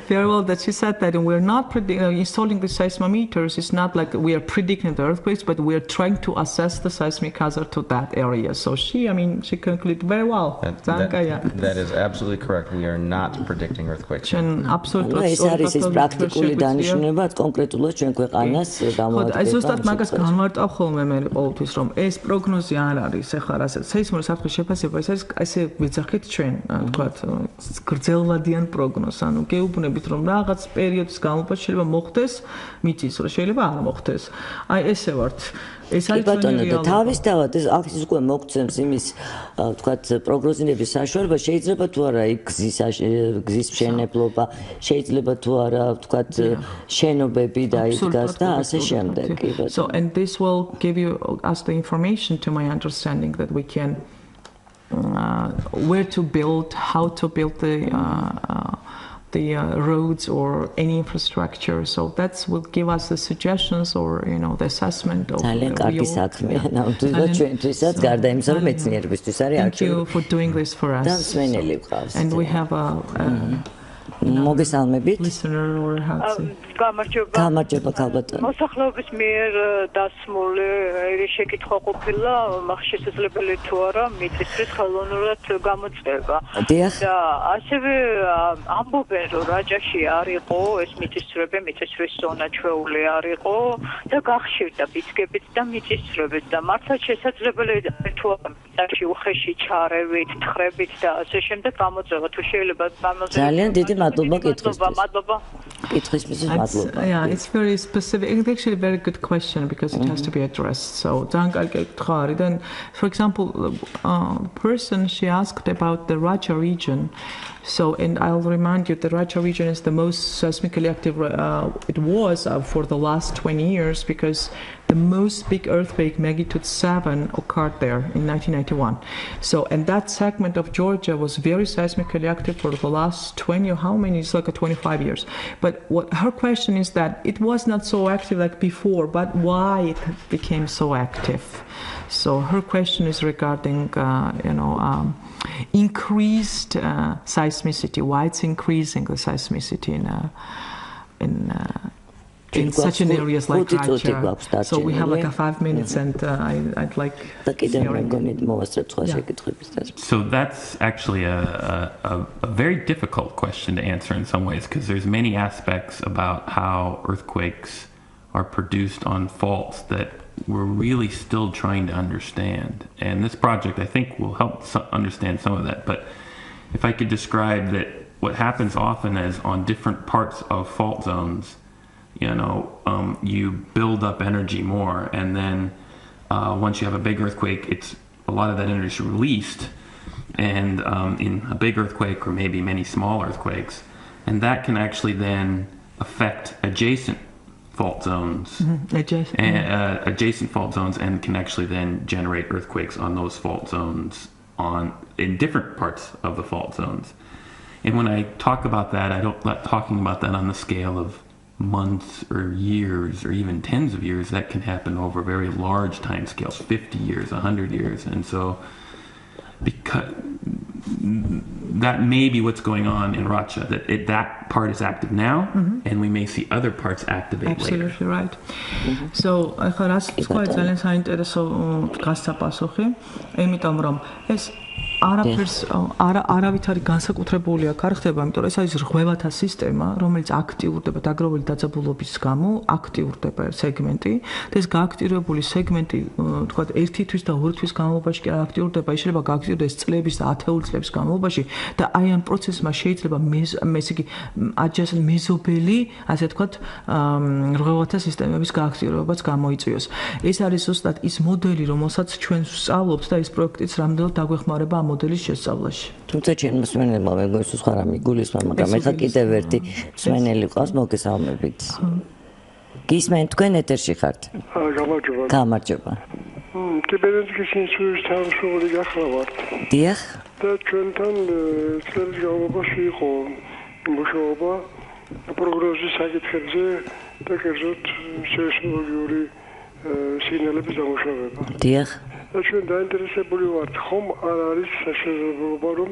Very well that she said that we're not installing the seismometers. It's not like we are predicting the earthquakes, but we are trying to assess the seismic hazard to that area. So she concluded very well. That is absolutely correct. We are not predicting earthquakes. Absolutely. ეს არის ის პრაქტიკული დანიშნულება კონკრეტულად ჩვენ ქვეყანას დამოუკიდებლად. აი ზუსტად მაგას განმარტავ ხოლმე მე ყოველთვის რომ ეს პროგნოზი არ არის ეხლა რასაც სეისმური საფრთხის შეფასება ეს არის ესე ვიძახით ჩვენ თქვათ გრძელვადიან პროგნოზს ანუ გეუბნებით რომ რაღაც პერიოდის განმავლობაში შეიძლება მოხდეს მიწისძვრა შეიძლება არ მოხდეს აი ესე ვართ ეს არის ბატონო და თავისთავად ეს აქ უკვე მოგცემს იმის თქვათ პროგნოზირების საშუალება შეიძლება თუ არა გზის მშენებლობა შეიძლება თუ არა თქვათ შენობები დაიდგას და ასე შემდეგ კი ბატონო. So and this will give you us the information to my understanding that we can where to build how to build the roads or any infrastructure. So that will give us the suggestions or the assessment of ძალიან კარგი საქმეა ნამდვილად ჩვენთვისაც გარდა იმისა რომ მეცნიერებისთვის არის Thank you for doing this for us. და მსმენელი გვყავს. And we have a მოგესალმებით. listener or how to say გამარჯობა ქალბატონო. მოსახლეობის მიერ დასმული შეკითხვა ყოფილა მაგ შესაძლებელი თუ არა მიწისძვრის ხელოვნურად გამოწვევა. და ასევე ამბობენ რომ რაჯაში არ იყო ეს მიწისძვრები მიწისძვრის ზონა ჩვეული არ იყო და გახშირდა ბიძგებით და მიწისძვრებით და მართლა შესაძლებელი თუ არა უხეში ჩარევით თხრებით და ასე შემდეგ გამოწვევა თუ შეიძლება ძალიან დიდი მადლობა კითხვის. მადლობა. Yeah, it's very specific. It's actually a very good question because it has to be addressed. So, then, for example, person she asked about the Raja region. So, and I'll remind you, the Raja region is the most seismically active. It was for the last 20 years because the most big earthquake, magnitude 7, occurred there in 1991. So, and that segment of Georgia was very seismically active for the last 20 or how many? It's like 25 years. But what her question is that it was not so active like before, but why it became so active? So her question is regarding, increased seismicity. Why it's increasing the seismicity in such an areas like Raja. So we have like 5 minutes and I'd like So that's actually a very difficult question to answer in some ways because there's many aspects about how earthquakes are produced on faults that we're really still trying to understand. And this project I think will help understand some of that. But if I could describe that what happens often is on different parts of fault zones you build up energy more and then once you have a big earthquake a lot of that energy is released and in a big earthquake or maybe many small earthquakes and that can actually then affect adjacent fault zones, adjacent fault zones, and can actually then generate earthquakes on those fault zones in different parts of the fault zones. And when I talk about that, I don't like talking about that on the scale of months or years or even tens of years. That can happen over very large time scales, 50 years, 100 years. And so because that may be what's going on in Russia, that part is active now, and we may see other parts activate Absolutely later. Right. So, ახლა რაც თქვა ძალიან საინტერესო გასაპასუხი, იმიტომ რომ ეს არაფერს არავით არის განსაკუთრებული აქ არ ხდება, იმიტომ რომ ეს არის რღვევათა სისტემა, რომელიც აქტიურდება დაგროვილი დაძაბულობის გამო, აქტიურდება სეგმენტი და ეს გააქტიურებული სეგმენტი, თქვა, ერთი თვის და ორი თვის განმავლობაში კი არ აქტიურდება, შეიძლება გააქტიურდეს წლების და ათეული წლების განმავლობაში და აი ამ პროცესმა შეიძლება მეზობელი, ასე თქვა, რღვევათა სისტემების გააქტიურებაც გამოიწვიოს. ეს არის ზუსტად ის მოდელი, რომელსაც ჩვენ ვსწავლობთ და ეს პროექტიც რამდენად დაგვეხმარება ამ მოდელის შესწავლაში. თუმცა ჩემ მსმენელმა მეგობრებო სხვა რამე გულისხმობ, მაგრამ ეხლა კიდევ ერთი მსმენელი ყავს, მოგესალმებით. გისმენთ, თქვენ ეთერში ხართ? გამარჯობა. გამარჯობა. კიბერნეტიკის ინსტიტუტის თანამშრომელი გახლავართ. დიახ. და ჩვენთან წლების განმავლობაში იყო მუშაობა პროგნოზის საკითხებზე და კერძოდ სეისმოლოგიური სიგნალების დამუშავება. დიახ. და ჩვენ დაინტერესებული ვართ, ხომ არ არის შესაძლებლობა, რომ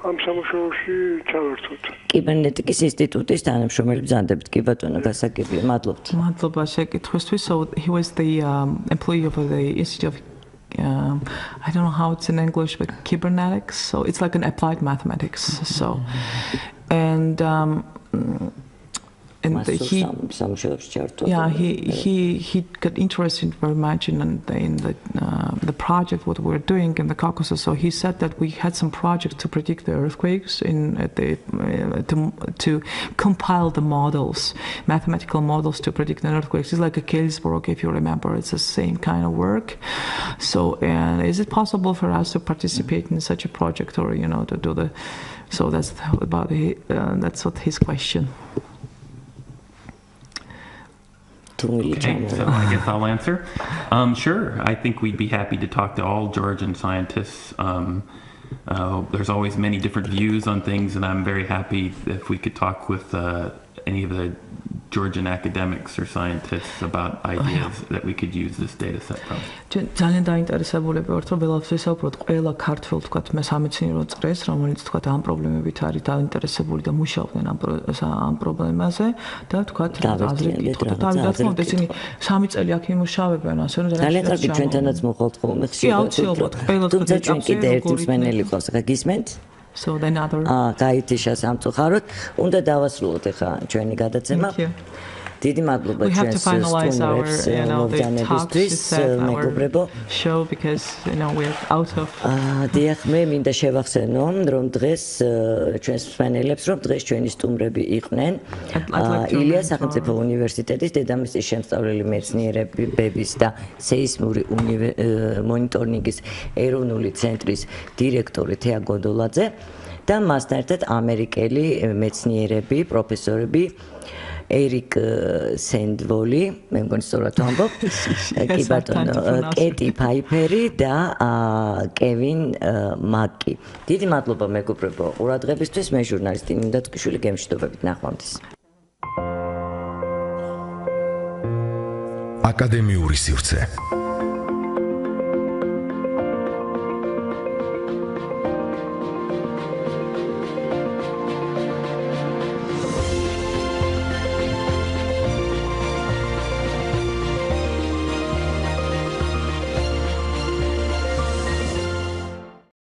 ამ სამუშაოში ჩავერთვოთ. კიბერნეტიკის ინსტიტუტის თანამშრომელი ბრძანდებით, კი ბატონო, გასაგებია, მადლობთ. მადლობა შეკითხვისთვის. So he was the employee of the Institute of I don't know how it's in English, but cybernetics. So it's like an applied mathematics. So and he got interested very much in the project what we're doing in the Caucasus. So he said that we had some projects to predict the earthquakes to compile the models, mathematical models to predict the earthquakes. It's like a Galesburg, if you remember. It's the same kind of work. So and is it possible for us to participate in such a project, or to do the? So that's about that's what his question. Okay, so I guess I'll answer. Sure, I think we'd be happy to talk to all Georgian scientists. There's always many different views on things, and I'm very happy if we could talk with any of the Georgian academics or scientists about ideas that we could use this data set from. ძალიან დაინტერესებულები ვართ, რომ ველავს ვისაუბროთ ყველა ქართველ, თქვათ, სამეცნიერო წრეს, რომელიც თქვათ ამ პრობლემებით არის დაინტერესებული და მუშაობენ ამ პრობლემაზე და თქვათ, აზრი კითხოთ. დავით, ისინი 3 წელი აქ იმუშავებენ, ასე რომ ძალიან კარგი, ჩვენთანაც მოხვალთ ხოლმე ხშირად. კი, აუცილებლად, ყველა თუმცა ჩვენ კიდე ერთი მსმენელი ყავს, ახლა გისმენთ? So then other გაითიშა სამწუხაროდ, უნდა დავასრულოთ ახლა ჩვენი გადაცემა. დიდი მადლობა ჩვენს სტუმრებს მოგზაურობისთვის, მეგობრებო. Show because we're out of დიახ, მე მინდა შევახსენო, რომ დღეს ჩვენს მსმენელებს, რომ დღეს ჩვენი სტუმრები იყვნენ ილიას სახელმწიფო უნივერსიტეტის დედამიწის შემსწავლელი მეცნიერებების და სეისმური მონიტორინგის ეროვნული ცენტრის დირექტორი გოდოლაძე და მასთან ერთად ამერიკელი მეცნიერები, პროფესორები ერიკ სენდვოლი, მე მგონი სწორად ვამბობ, კი ბატონო, კატი ფაიფერი და კევინ მაკკი. დიდი მადლობა მეგობრებო ყურადღებისთვის, მე ჟურნალისტი ნინო დათუკიშვილი, გემშვიდობებით ნახვამდის. აკადემიური სივრცე.